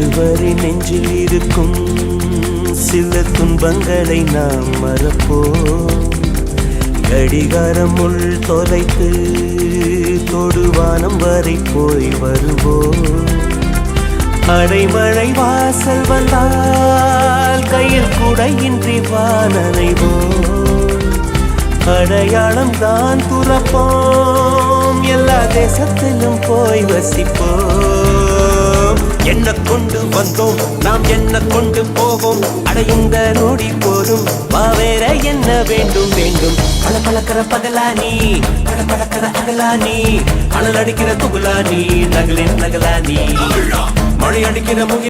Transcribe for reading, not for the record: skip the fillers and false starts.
இதுவரை நெஞ்சில் இருக்கும் சில துன்பங்களை நாம் மறப்போம். கடிகாரம் உள் தொலைத்து தொடுவானம் வரை போய் வருவோம். அடைமழை வாசல் வந்தால் கையில் குடையின்றி வானனைவோம். அடையாளம் தான் துறப்போம், எல்லா தேசத்திலும் போய் வசிப்போம். என்ன கொண்டு வந்தோம் நாம் என்ன கொண்டு போவோம், அடையுங்க நோடி போதும் வா வேற என்ன வேண்டும் வேண்டும். பல பழக்கிற பகலானி பல பழக்கிற அகலானி, அனல் அடிக்கிற துகுலானி நகலின் நகலானி, மழை அடிக்கிற முகி